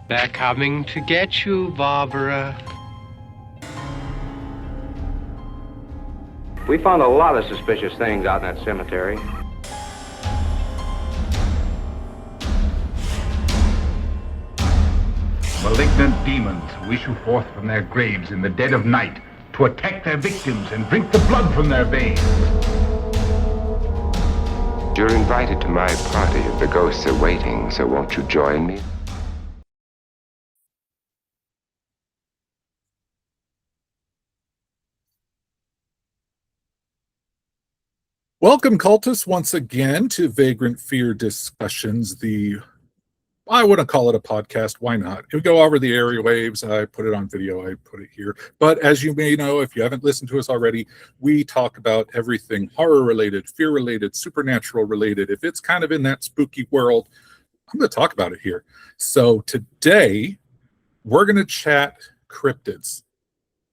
They're coming to get you, Barbara. We found a lot of suspicious things out in that cemetery. Malignant demons who issue forth from their graves in the dead of night to attack their victims and drink the blood from their veins. You're invited to my party if the ghosts are waiting, so won't you join me? Welcome, cultists, once again to Vagrant Fear Discussions. I wouldn't call it a podcast. Why not? It would go over the airwaves. I put it on video. I put it here. But as you may know, if you haven't listened to us already, we talk about everything horror-related, fear-related, supernatural-related. If it's kind of in that spooky world, I'm going to talk about it here. So today, we're going to chat cryptids,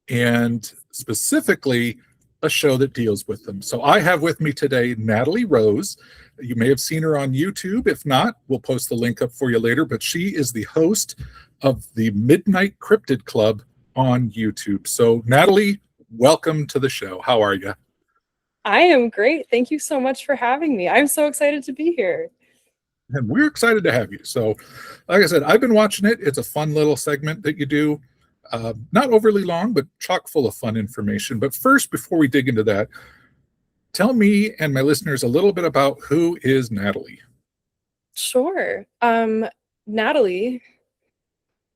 and specifically a show that deals with them. So I have with me today Natalie Rose. You may have seen her on YouTube. If not, we'll post the link up for you later. But she is the host of the Midnight Cryptid Club on YouTube. So Natalie, welcome to the show. How are you? I am great. Thank you so much for having me. I'm so excited to be here. And we're excited to have you. So like I said, I've been watching it. It's a fun little segment that you do. Not overly long, but chock full of fun information. But first, before we dig into that, tell me and my listeners a little bit about who is Natalie. Sure. Natalie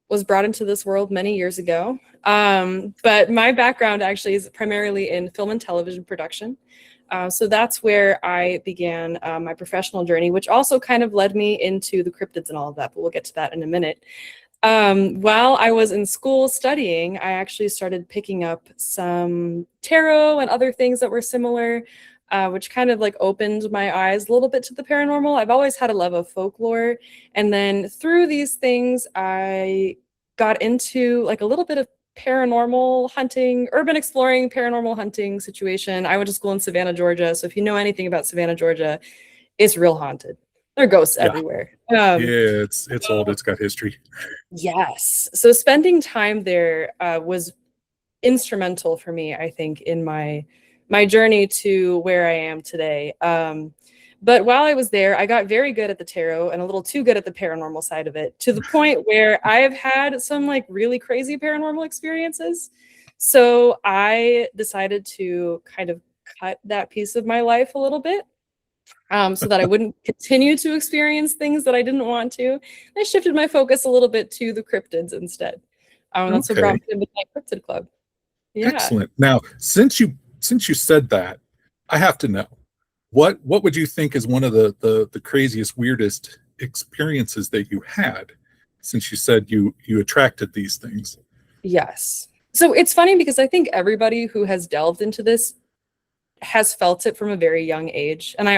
was brought into this world many years ago. But my background actually is primarily in film and television production. So that's where I began my professional journey, which also kind of led me into the cryptids and all of that, but we'll get to that in a minute. While I was in school studying, I actually started picking up some tarot and other things that were similar, which kind of like opened my eyes a little bit to the paranormal. I've always had a love of folklore. And then through these things, I got into like a little bit of paranormal hunting, urban exploring, paranormal hunting situation. I went to school in Savannah, Georgia. So if you know anything about Savannah, Georgia, it's real haunted. There are ghosts everywhere. Yeah, it's old. It's got history. Yes. So spending time there was instrumental for me, I think, in my journey to where I am today. But while I was there, I got very good at the tarot and a little too good at the paranormal side of it, to the point where I have had some like really crazy paranormal experiences. So I decided to kind of cut that piece of my life a little bit. So that I wouldn't continue to experience things that I didn't want to. I shifted my focus a little bit to the cryptids instead. That's what brought me to the Midnight Cryptid Club. Yeah. Excellent. Now, since you said that, I have to know, what would you think is one of the craziest, weirdest experiences that you had, since you said you attracted these things? Yes. So it's funny because I think everybody who has delved into this has felt it from a very young age. And I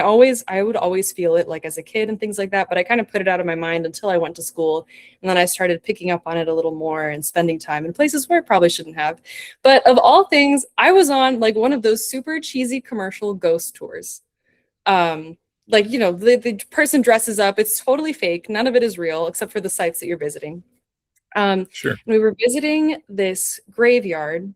would always feel it like as a kid and things like that, but I kind of put it out of my mind until I went to school. And then I started picking up on it a little more and spending time in places where I probably shouldn't have. But of all things, I was on like one of those super cheesy commercial ghost tours. Like, you know, the person dresses up. It's totally fake. None of it is real except for the sites that you're visiting. Sure. And we were visiting this graveyard,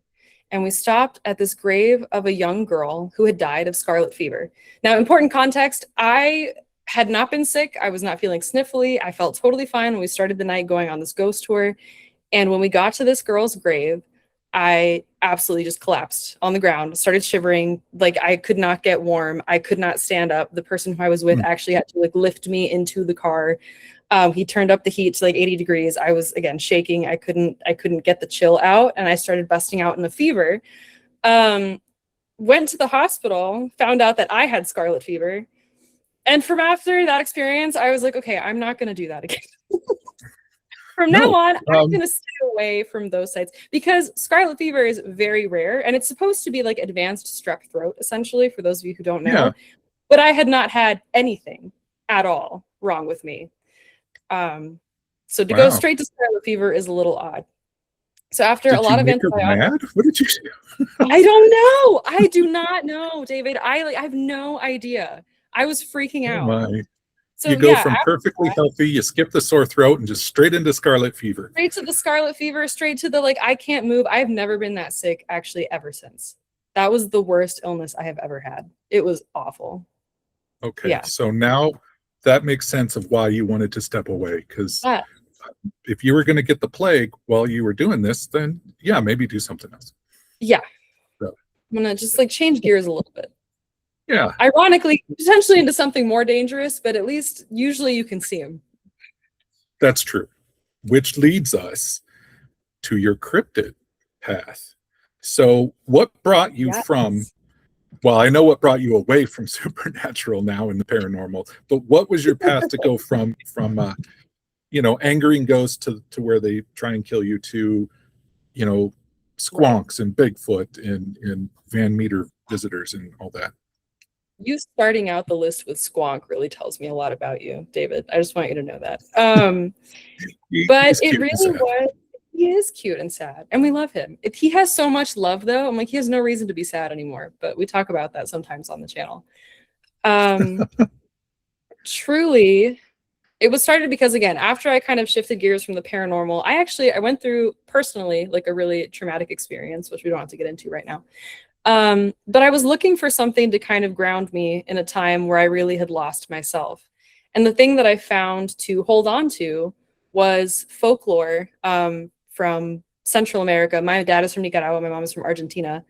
and we stopped at this grave of a young girl who had died of scarlet fever. Now, important context, I had not been sick. I was not feeling sniffly. I felt totally fine when we started the night going on this ghost tour. And when we got to this girl's grave, I absolutely just collapsed on the ground, started shivering. Like I could not get warm. I could not stand up. The person who I was with actually had to like lift me into the car. He turned up the heat to like 80 degrees. I was again shaking. I couldn't get the chill out, and I started busting out in a fever. Went to the hospital, found out that I had scarlet fever. And from after that experience, I was like, okay, I'm not going to do that again. From now on, I'm going to stay away from those sites because scarlet fever is very rare, and it's supposed to be like advanced strep throat, essentially, for those of you who don't know. Yeah. But I had not had anything at all wrong with me. So to go straight to scarlet fever is a little odd. So after a lot of antibiotics, what did you do? I don't know. I do not know, David. I have no idea. I was freaking out. So You go yeah, from after perfectly that, healthy, you skip the sore throat, and just straight into scarlet fever. straight to the scarlet fever, straight to the like I can't move. I've never been that sick actually ever since. That was the worst illness I have ever had. It was awful. Okay, Yeah. so now that makes sense of why you wanted to step away. Because Yeah. if you were going to get the plague while you were doing this, then yeah, maybe do something else. Yeah. So, I'm gonna just like change gears a little bit. yeah, Ironically, potentially into something more dangerous, but at least usually you can see them. that's true. Which leads us to your cryptid path. So, what brought you Yes. from, well, I know what brought you away from supernatural now in the paranormal, but what was your path to go from angering ghosts to where they try and kill you to, squonks and Bigfoot and Van Meter visitors and all that? You starting out the list with squonk really tells me a lot about you, David. I just want you to know that. But He's it cute and really sad. was. He is cute and sad, and we love him. He has so much love, though. I'm like, he has no reason to be sad anymore. But we talk about that sometimes on the channel. Truly, it was started because again, after I kind of shifted gears from the paranormal, I went through personally like a really traumatic experience, which we don't have to get into right now. But I was looking for something to kind of ground me in a time where I really had lost myself. And the thing that I found to hold on to was folklore from Central America. My dad is from Nicaragua, my mom is from Argentina.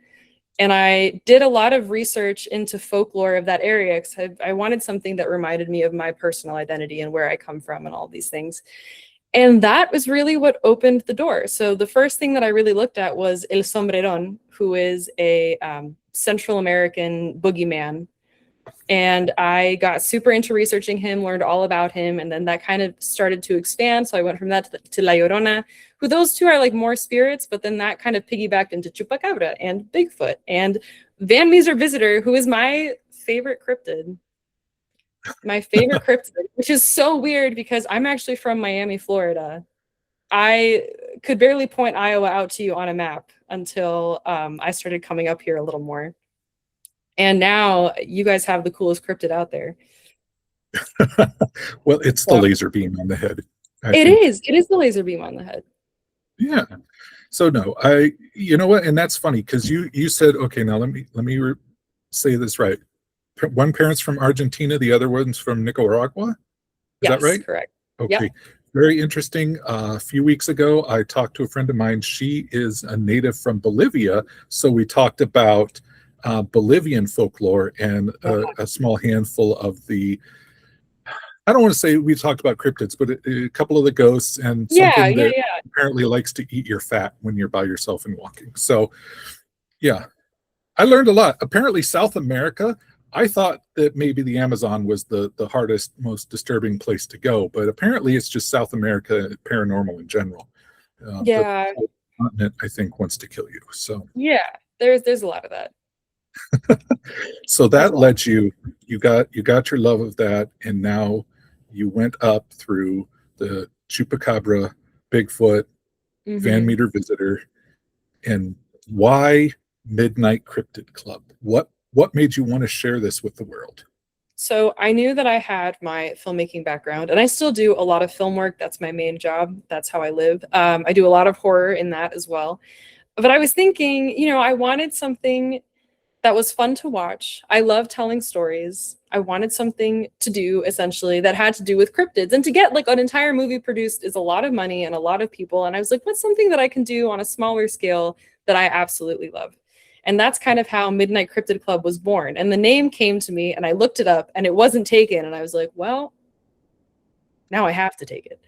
And I did a lot of research into folklore of that area because I wanted something that reminded me of my personal identity and where I come from and all these things. And that was really what opened the door. So the first thing that I really looked at was El Sombreron, who is a Central American boogeyman. And I got super into researching him, learned all about him, and then that kind of started to expand. So I went from that to La Llorona, who those two are like more spirits, but then that kind of piggybacked into Chupacabra and Bigfoot and Van Meter Visitor, who is my favorite cryptid. My favorite cryptid, which is so weird because I'm actually from Miami, Florida. I could barely point Iowa out to you on a map until I started coming up here a little more. And now you guys have the coolest cryptid out there. Well, it's the laser beam on the head. It is the laser beam on the head. Yeah. So no, you know what? And that's funny because you said, okay, now let me say this right. One parent's from Argentina, the other one's from Nicaragua. Is that right? Correct. Okay. Yep. Very interesting. A few weeks ago, I talked to a friend of mine. She is a native from Bolivia. So we talked about Bolivian folklore and a small handful of the, I don't want to say we talked about cryptids, but a couple of the ghosts and something that apparently likes to eat your fat when you're by yourself and walking. So yeah, I learned a lot. Apparently South America, I thought that maybe the Amazon was the hardest, most disturbing place to go, but apparently it's just South America paranormal in general. The continent, I think, wants to kill you. So yeah, there's a lot of that. So that led you got your love of that, and now you went up through the Chupacabra, Bigfoot, Van Meter Visitor, and why Midnight Cryptid Club? What made you want to share this with the world? So I knew that I had my filmmaking background, and I still do a lot of film work. That's my main job. That's how I live. I do a lot of horror in that as well. But I was thinking, I wanted something that was fun to watch. I love telling stories. I wanted something to do essentially that had to do with cryptids, and to get like an entire movie produced is a lot of money and a lot of people. And I was like, what's something that I can do on a smaller scale that I absolutely love? And that's kind of how Midnight Cryptid Club was born. And the name came to me and I looked it up and it wasn't taken. And I was like, well, now I have to take it.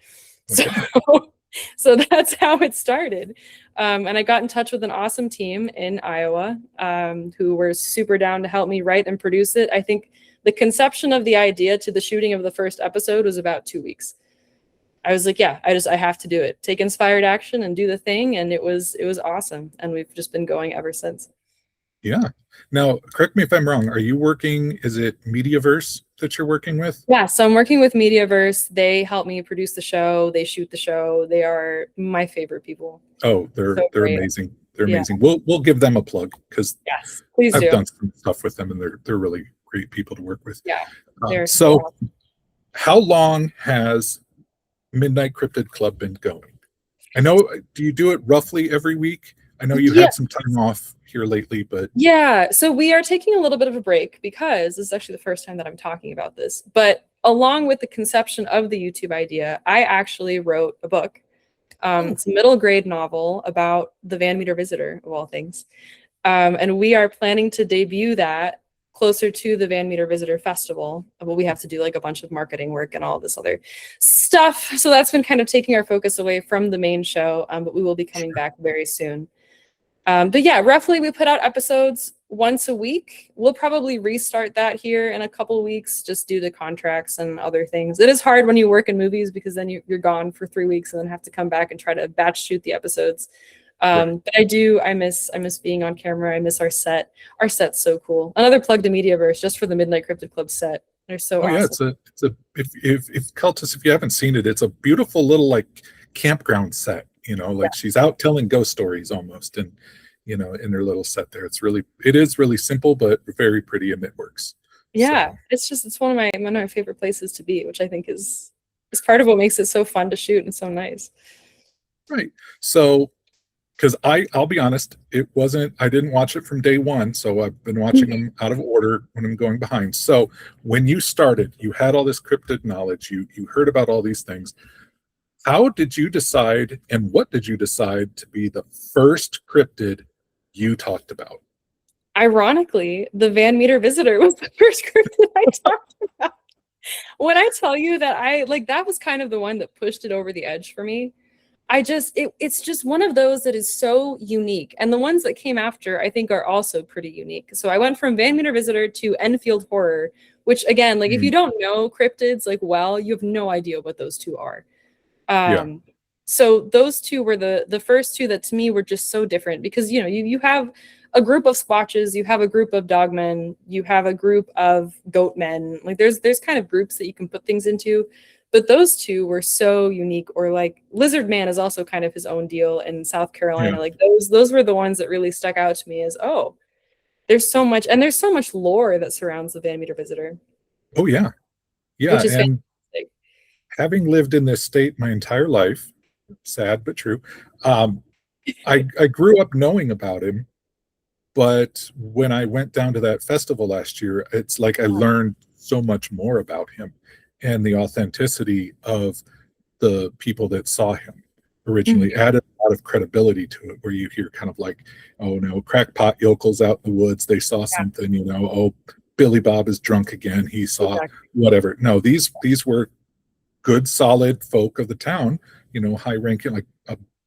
So that's how it started. And I got in touch with an awesome team in Iowa who were super down to help me write and produce it. I think the conception of the idea to the shooting of the first episode was about 2 weeks. I was like, yeah, I have to do it. Take inspired action and do the thing. And it was awesome. And we've just been going ever since. Yeah. Now, correct me if I'm wrong. Are you working, is it Mediaverse that you're working with? Yeah, so I'm working with Mediaverse. They help me produce the show. They shoot the show. They are my favorite people. Oh, they're great. amazing. They're amazing. We'll give them a plug because yes, please I've do. done some stuff with them and they're really great people to work with. Yeah. So how long has Midnight Cryptid Club been going? I know, do you do it roughly every week? I know you had some time off here lately, but yeah, so we are taking a little bit of a break because this is actually the first time that I'm talking about this. But along with the conception of the YouTube idea, I actually wrote a book. It's a middle grade novel about the Van Meter visitor, of all things. And we are planning to debut that closer to the Van Meter Visitor Festival. But we have to do like a bunch of marketing work and all this other stuff. So that's been kind of taking our focus away from the main show. But we will be coming back very soon. But yeah, roughly we put out episodes once a week. We'll probably restart that here in a couple of weeks, just due to contracts and other things. It is hard when you work in movies because then you're gone for 3 weeks and then have to come back and try to batch shoot the episodes. But I miss being on camera. I miss our set. Our set's so cool. Another plug to Mediaverse just for the Midnight Cryptid Club set. They're so awesome. Yeah, it's a if Cultists, if you haven't seen it, it's a beautiful little like campground set, like she's out telling ghost stories almost, and in her little set there. It is really simple but very pretty, and it works. Yeah, so. It's one of my favorite places to be, which I think is part of what makes it so fun to shoot and so nice. Right. So because I'll be honest, I didn't watch it from day one, so I've been watching them out of order when I'm going behind. So when you started, you had all this cryptid knowledge, you heard about all these things. How did you decide, and what did you decide to be the first cryptid you talked about? Ironically, the Van Meter visitor was the first cryptid I talked about. When I tell you that that was kind of the one that pushed it over the edge for me. It's just one of those that is so unique. And the ones that came after, I think, are also pretty unique. So I went from Van Meter Visitor to Enfield Horror, which again, like if you don't know cryptids, you have no idea what those two are. So those two were the first two that to me were just so different because, you have a group of squatches, you have a group of dogmen, you have a group of goatmen. Like there's kind of groups that you can put things into. But those two were so unique. Or like Lizard Man is also kind of his own deal in South Carolina. Like those were the ones that really stuck out to me as, there's so much lore that surrounds the Van Meter visitor. Oh yeah. Yeah. Which is and fantastic. Having lived in this state my entire life, sad but true, I grew up knowing about him. But when I went down to that festival last year, it's like I learned so much more about him and the authenticity of the people that saw him originally added a lot of credibility to it, where you hear kind of like, oh no, crackpot yokels out in the woods, they saw something, oh, Billy Bob is drunk again, he saw whatever. No, these were good, solid folk of the town, high ranking, like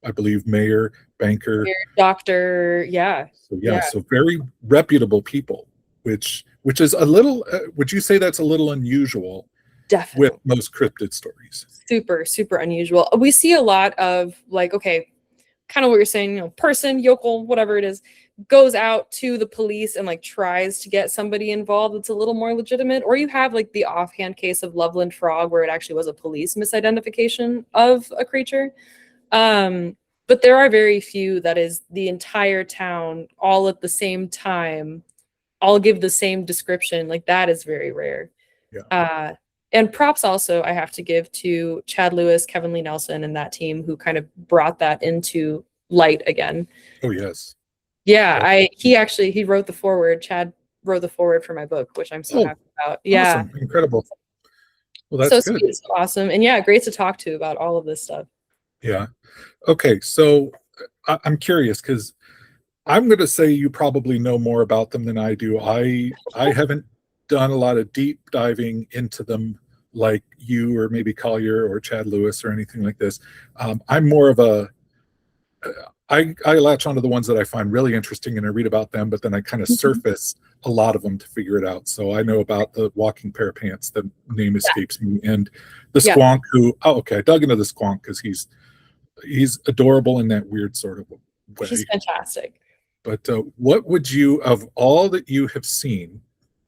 I believe mayor, banker, doctor, so very reputable people, which is a little, would you say that's a little unusual? Definitely. With most cryptid stories. Super, super unusual. We see a lot of kind of what you're saying, person, yokel, whatever it is, goes out to the police and tries to get somebody involved that's a little more legitimate. Or you have the offhand case of Loveland Frog where it actually was a police misidentification of a creature. But there are very few that is the entire town all at the same time, all give the same description. That is very rare. Yeah. And props also I have to give to Chad Lewis, Kevin Lee Nelson, and that team who kind of brought that into light again. Oh yes. Yeah, he wrote the foreword. Chad wrote the foreword for my book, which I'm so happy about. Yeah. Awesome. Incredible. Well, that's so good. Sweet, so awesome. And yeah, great to talk to about all of this stuff. Yeah. Okay, so I'm curious because I'm going to say you probably know more about them than I do. I haven't done a lot of deep diving into them like you or maybe Collier or Chad Lewis or anything like this. I'm more of I latch onto the ones that I find really interesting and I read about them, but then I kind of surface a lot of them to figure it out. So I know about the walking pair of pants, the name escapes me, and the squonk who, I dug into the squonk because he's adorable in that weird sort of way. He's fantastic. But what would you, of all that you have seen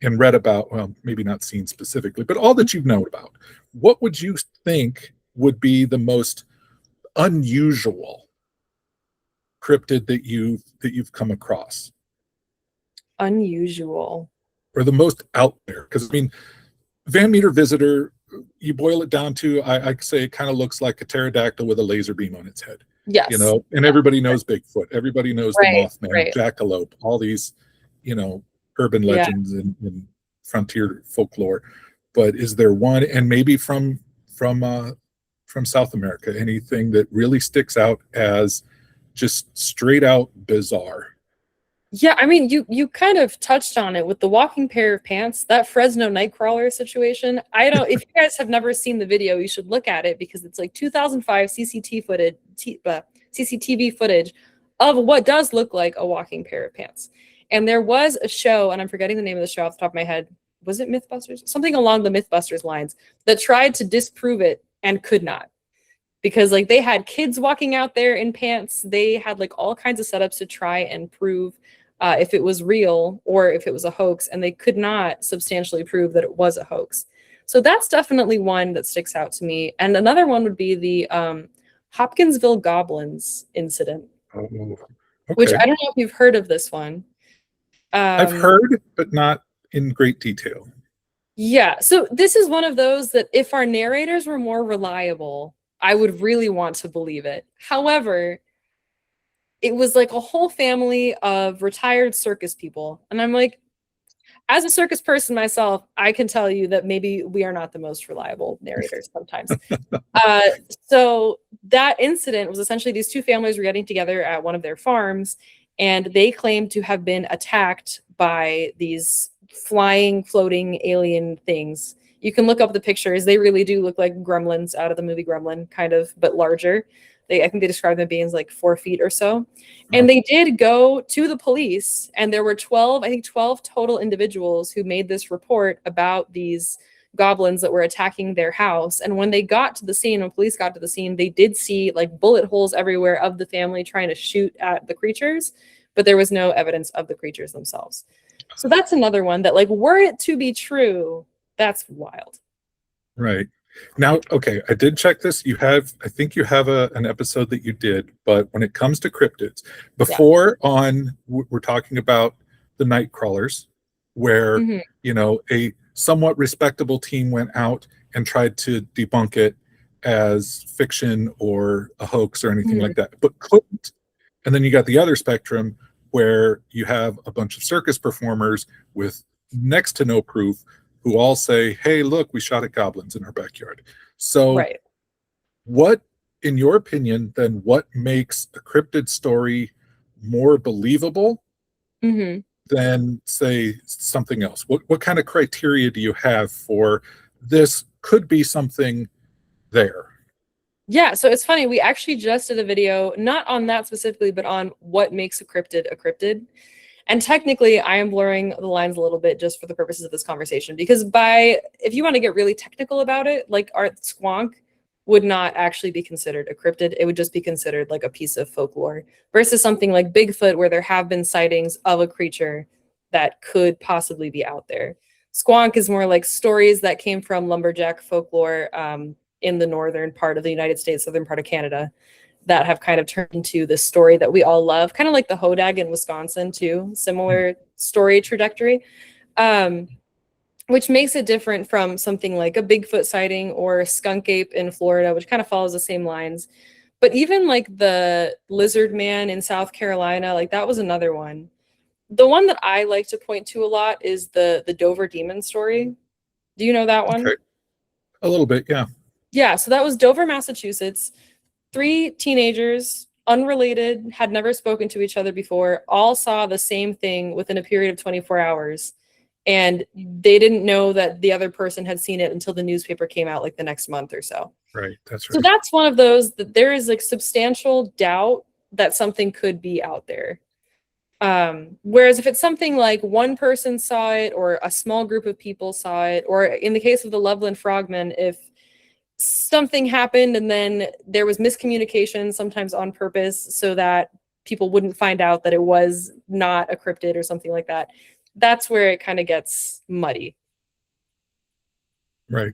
and read about, well, maybe not seen specifically, but all that you've known about, what would you think would be the most unusual cryptid that you've come across? Unusual. Or the most out there? Because I mean, Van Meter Visitor you boil it down to, I say it kind of looks like a pterodactyl with a laser beam on its head. Yes. You know, and everybody knows Bigfoot. Everybody knows the Mothman, Jackalope, all these, you know, urban legends and frontier folklore. But is there one, and maybe from South America, anything that really sticks out as just straight out bizarre? Yeah, I mean, you kind of touched on it with the walking pair of pants, that Fresno Nightcrawler situation. I don't, if you guys have never seen the video, you should look at it because it's like 2005 CCTV footage of what does look like a walking pair of pants. And there was a show, and I'm forgetting the name of the show off the top of my head. Was it Mythbusters? Something along the Mythbusters lines that tried to disprove it and could not. Because like they had kids walking out there in pants. They had like all kinds of setups to try and prove if it was real or if it was a hoax, and they could not substantially prove that it was a hoax. So that's definitely one that sticks out to me. And another one would be the Hopkinsville Goblins incident, which I don't know if you've heard of this one. I've heard, but not in great detail. Yeah, so this is one of those that if our narrators were more reliable, I would really want to believe it. However, it was like a whole family of retired circus people. And I'm like, as a circus person myself, I can tell you that maybe we are not the most reliable narrators sometimes. So that incident was essentially these two families were getting together at one of their farms, and they claimed to have been attacked by these flying, floating alien things. You can look up the pictures. They really do look like gremlins out of the movie Gremlin, kind of, but larger. I think they described them being like 4 feet or so. And they did go to the police, and there were 12 total individuals who made this report about these goblins that were attacking their house. And when they got to the scene, when police got to the scene, they did see like bullet holes everywhere of the family trying to shoot at the creatures, but there was no evidence of the creatures themselves. So that's another one that, like, were it to be true, that's wild. Right. Now, okay, I did check this. I think you have an episode that you did, but when it comes to cryptids, before we're talking about the night crawlers, where, you know, a somewhat respectable team went out and tried to debunk it as fiction or a hoax or anything like that, but couldn't. And then you got the other spectrum where you have a bunch of circus performers with next to no proof who all say, hey, look, we shot at goblins in our backyard. So what, in your opinion, then what makes a cryptid story more believable than, say, something else? What kind of criteria do you have for this could be something there? Yeah, so it's funny. We actually just did a video, not on that specifically, but on what makes a cryptid a cryptid. And technically, I am blurring the lines a little bit just for the purposes of this conversation, because if you want to get really technical about it, like our squonk would not actually be considered a cryptid. It would just be considered like a piece of folklore versus something like Bigfoot, where there have been sightings of a creature that could possibly be out there. Squonk is more like stories that came from lumberjack folklore in the northern part of the United States, southern part of Canada, that have kind of turned into this story that we all love, kind of like the Hodag in Wisconsin too, similar story trajectory, which makes it different from something like a Bigfoot sighting or a skunk ape in Florida, which kind of follows the same lines. But even like the lizard man in South Carolina, like that was another one. The one that I like to point to a lot is the Dover demon story. Do you know that one? Okay. A little bit, yeah. Yeah, so that was Dover, Massachusetts. 3 teenagers, unrelated, had never spoken to each other before, all saw the same thing within a period of 24 hours. And they didn't know that the other person had seen it until the newspaper came out like the next month or so. Right, that's right. So that's one of those that there is like substantial doubt that something could be out there. Whereas if it's something like one person saw it or a small group of people saw it, or in the case of the Loveland Frogmen, if something happened and then there was miscommunication, sometimes on purpose, so that people wouldn't find out that it was not a cryptid or something like that, that's where it kind of gets muddy. Right.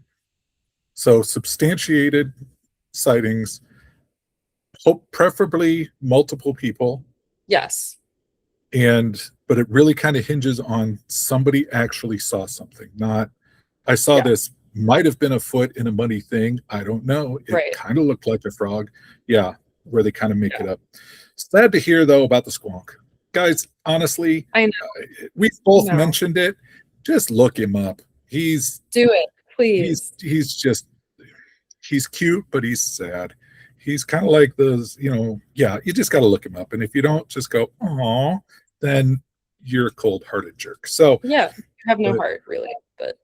So substantiated sightings, preferably multiple people. Yes. But it really kind of hinges on somebody actually saw something, not I saw this Might have been a foot in a muddy thing. I don't know. It Right. kind of looked like a frog. Yeah, where they kind of make Yeah. it up. Sad to hear though about the squonk. Guys, honestly, I know. we've both No. mentioned it. Just look him up. He's Do it, please. he's cute, but he's sad. He's kind of like those, yeah, you just got to look him up. And if you don't just go, "Aw," then you're a cold-hearted jerk. So, Yeah, you have no but- heart, really. But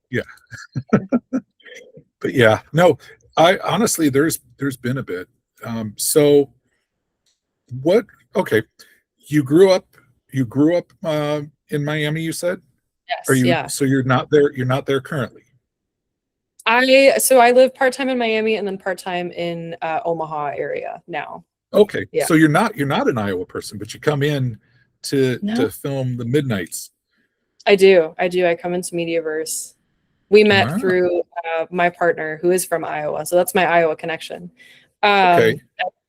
but yeah, no, I honestly, there's been a bit. So what, okay, you grew up in Miami, you said? yes, Are you, yeah. so you're not there currently? I live part-time in Miami and then part-time in Omaha area now. Okay. Yeah. So you're not an Iowa person, but you come in to No. film the Midnights. I do. I come into Mediaverse. We met Wow. through my partner who is from Iowa. So that's my Iowa connection. Okay.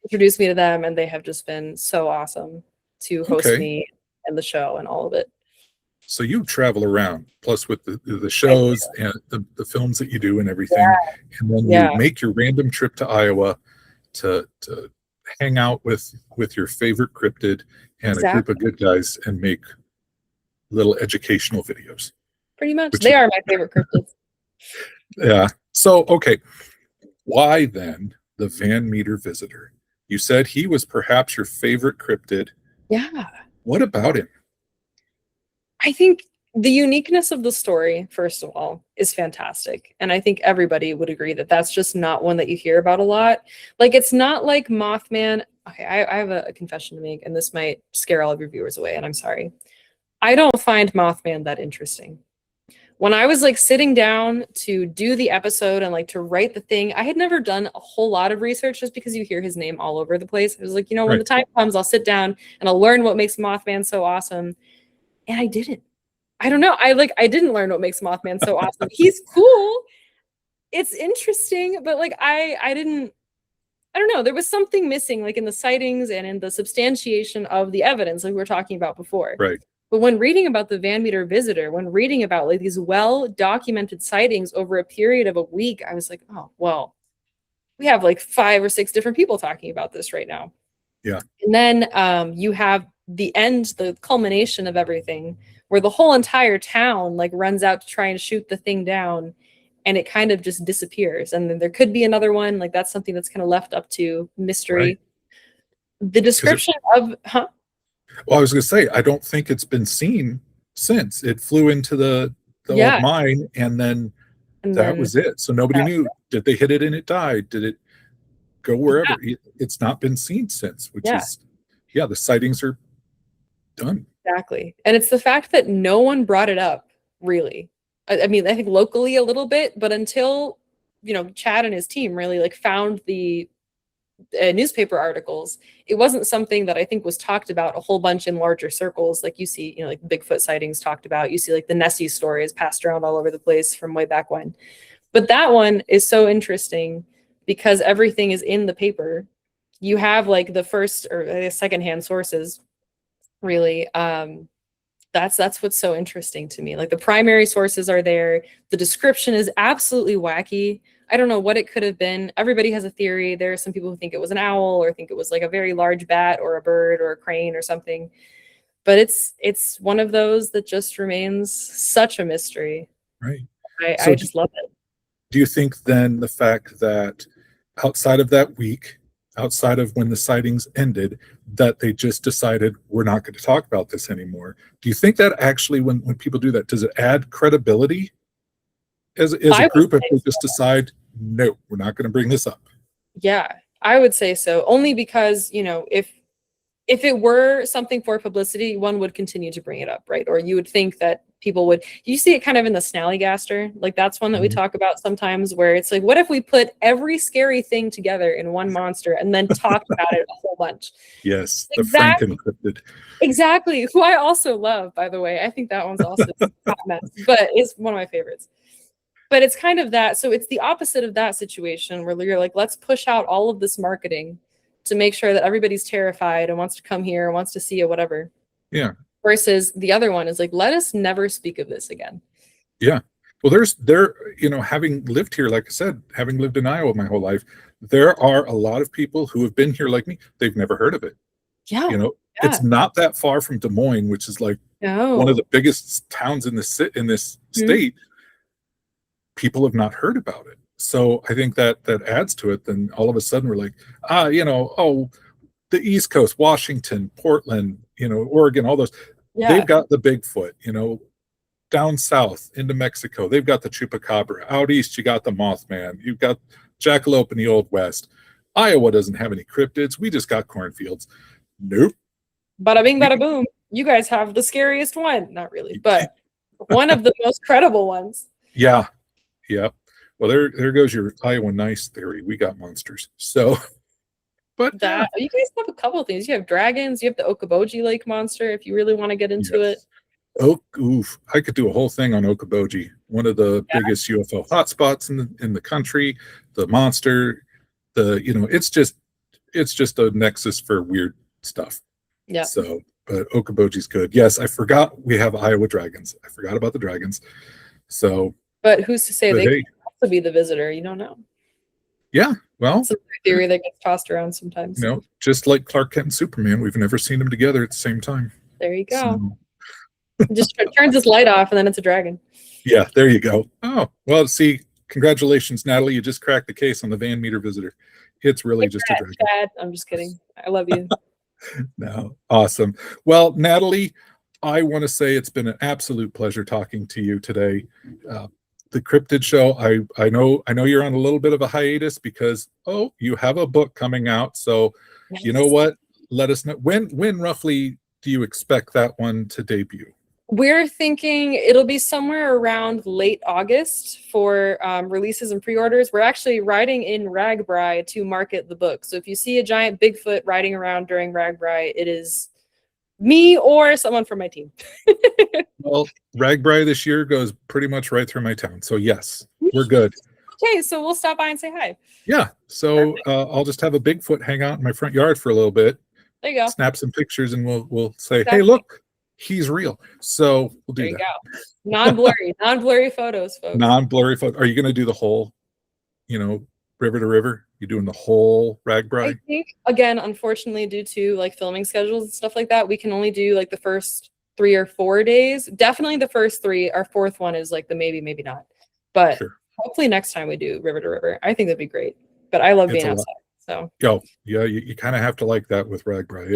Introduced me to them and they have just been so awesome to host Okay. me and the show and all of it. So you travel around, plus with the shows and the films that you do and everything, and then Yeah. you make your random trip to Iowa to hang out with your favorite cryptid and a group of good guys and make little educational videos. Pretty much. Which They is- are my favorite cryptids. Yeah. So okay, why then the Van Meter visitor? You said he was perhaps your favorite cryptid. Yeah. What about him? I think the uniqueness of the story, first of all, is fantastic. And I think everybody would agree that that's just not one that you hear about a lot. Like, it's not like Mothman. Okay, I have a confession to make, and this might scare all of your viewers away, and I'm sorry. I don't find Mothman that interesting. When I was like sitting down to do the episode and like to write the thing, I had never done a whole lot of research just because you hear his name all over the place. I was like, when the time comes, I'll sit down and I'll learn what makes Mothman so awesome. And I didn't. I don't know. I didn't learn what makes Mothman so awesome. He's cool. It's interesting, but like I don't know. There was something missing, like in the sightings and in the substantiation of the evidence, like we were talking about before. Right. But when reading about the Van Meter visitor, when reading about like these well-documented sightings over a period of a week, I was like, oh, well, we have like 5 or 6 different people talking about this right now. Yeah. And then you have the end, the culmination of everything, where the whole entire town like runs out to try and shoot the thing down, and it kind of just disappears. And then there could be another one. Like that's something that's kind of left up to mystery. Right. The description of Well, I was going to say, I don't think it's been seen since it flew into the Yeah. old mine, and then and that then- was it. So nobody knew. Did they hit it and it died? Did it go wherever? It's not been seen since, which Yeah. is, the sightings are done. Exactly. And it's the fact that no one brought it up, really. I mean, I think locally a little bit, but until, Chad and his team really like found the newspaper articles, it wasn't something that I think was talked about a whole bunch in larger circles. Like you see, like Bigfoot sightings talked about, you see like the Nessie story is passed around all over the place from way back when. But that one is so interesting because everything is in the paper. You have like the first or secondhand sources, really. That's what's so interesting to me. Like the primary sources are there. The description is absolutely wacky. I don't know what it could have been. Everybody has a theory. There are some people who think it was an owl or think it was like a very large bat or a bird or a crane or something. But it's one of those that just remains such a mystery. Right. I just love it. Do you think then the fact that outside of that week, outside of when the sightings ended, that they just decided we're not going to talk about this anymore? Do you think that actually, when people do that, does it add credibility as a group if they just decide, no, we're not going to bring this up? Yeah, I would say so. Only because, if it were something for publicity, one would continue to bring it up, right? Or you would think that people would. You see it kind of in the Snallygaster. Like that's one that we talk about sometimes, where it's like, what if we put every scary thing together in one monster and then talk about it a whole bunch? Yes, Exactly. the Franken-cryptid. Exactly. Who I also love, by the way. I think that one's also a hot mess, but it's one of my favorites. But it's kind of that. So it's the opposite of that situation where you're like, let's push out all of this marketing to make sure that everybody's terrified and wants to come here, wants to see it, whatever. Yeah. Versus the other one is like, let us never speak of this again. Yeah. Well, having lived here, like I said, having lived in Iowa my whole life, there are a lot of people who have been here like me. They've never heard of it. Yeah. Yeah. It's not that far from Des Moines, which is like one of the biggest towns in this state. People have not heard about it. So I think that adds to it. Then all of a sudden we're like, the East Coast, Washington, Portland, Oregon, all those, they've got the Bigfoot, down south into Mexico, they've got the chupacabra. Out east, you got the Mothman. You've got jackalope in the Old West. Iowa doesn't have any cryptids. We just got cornfields. Nope. Bada bing, bada boom. You guys have the scariest one. Not really, but one of the most credible ones. Yeah. Yeah. Well, there goes your Iowa nice theory. We got monsters. So, but you guys have a couple of things. You have dragons. You have the Okoboji Lake monster. If you really want to get into it. I could do a whole thing on Okoboji, one of the biggest UFO hotspots in the country. The monster, it's just a nexus for weird stuff. Yeah. So, but Okoboji's good. Yes, I forgot we have Iowa dragons. I forgot about the dragons. So, but who's to say they could also be the visitor? You don't know. Yeah, well, it's a theory that gets tossed around sometimes. Just like Clark Kent and Superman, we've never seen them together at the same time. There you go. So. Just turns his light off, and then it's a dragon. Yeah, there you go. Oh, well, see, congratulations, Natalie. You just cracked the case on the Van Meter visitor. It's really just a dragon. Chad. I'm just kidding. I love you. No, awesome. Well, Natalie, I want to say it's been an absolute pleasure talking to you today. The Cryptid Show, I know you're on a little bit of a hiatus because you have a book coming out. So You know what? Let us know when roughly do you expect that one to debut? We're thinking it'll be somewhere around late August for releases and pre-orders. We're actually riding in Ragbri to market the book. So if you see a giant Bigfoot riding around during Ragbri, it is me or someone from my team. Well, Ragbri this year goes pretty much right through my town. So yes, we're good. Okay, so we'll stop by and say hi. Yeah, so I'll just have a Bigfoot hang out in my front yard for a little bit. There you go. Snap some pictures and we'll say, hey, look. He's real. So we'll do that. There you go. Non-blurry photos, folks. Non-blurry photo. Are you going to do the whole, river to river? You doing the whole Ragbri? I think, again, unfortunately, due to like filming schedules and stuff like that, we can only do like the first 3 or 4 days. Definitely the first 3. Our 4th one is like the maybe not. But hopefully next time we do river to river. I think that'd be great. But I love being outside. So yeah, you kind of have to like that with Ragbri.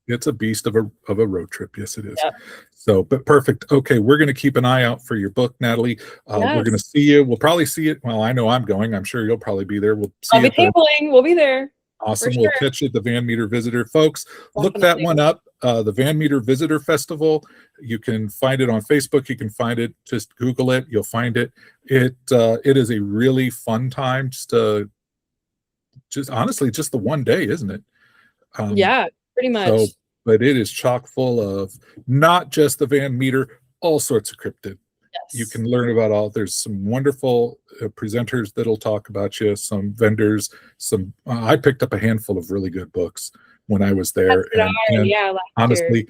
It's a beast of a road trip. Yes, it is. Yep. So, but perfect. Okay, we're going to keep an eye out for your book, Natalie. We're going to see you. We'll probably see it. Well, I know I'm going. I'm sure you'll probably be there. We'll see. I'll be tabling. We'll be there. Awesome. We'll catch you at the Van Meter Visitor, folks. Definitely. Look that one up. The Van Meter Visitor Festival. You can find it on Facebook. You can find it. Just Google it. You'll find it. It is a really fun time. Just honestly, just the one day, isn't it? Yeah. Pretty much. So, but it is chock full of not just the Van Meter, all sorts of cryptid. Yes. You can learn about all. There's some wonderful presenters that'll talk about you, some vendors, I picked up a handful of really good books when I was there. And honestly,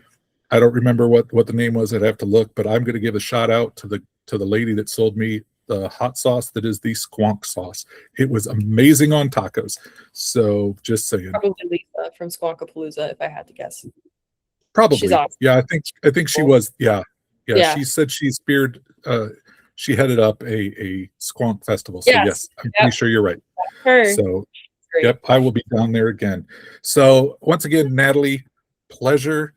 I don't remember what the name was. I'd have to look, but I'm going to give a shout out to the lady that sold me the hot sauce that is the squonk sauce. It was amazing on tacos. So just saying. Probably Lisa from Squonkapalooza, if I had to guess. Probably. She's awesome. Yeah, I think she was. Yeah. She said she speared. She headed up a squonk festival. So yes, I'm pretty sure you're right. So yep, I will be down there again. So once again, Natalie, pleasure.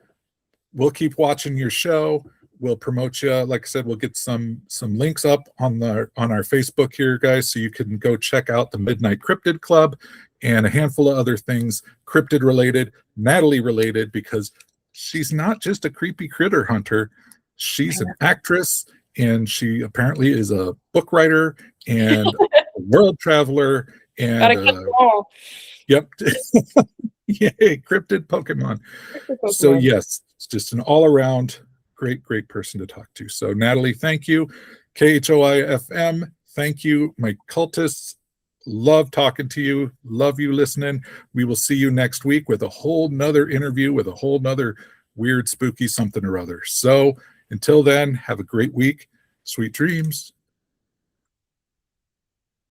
We'll keep watching your show. We'll promote you. Like I said, we'll get some links up on our Facebook here, guys, so you can go check out the Midnight Cryptid Club and a handful of other things cryptid related, Natalie related, because she's not just a creepy critter hunter. She's an actress, and she apparently is a book writer and a world traveler. And yep, yay, cryptid Pokemon. So yes, it's just an all around great person to talk to. So Natalie, thank you. KHOIFM, thank you. My cultists, love talking to you. Love you listening. We will see you next week with a whole nother interview with a whole nother weird, spooky something or other. So until then, have a great week. Sweet dreams.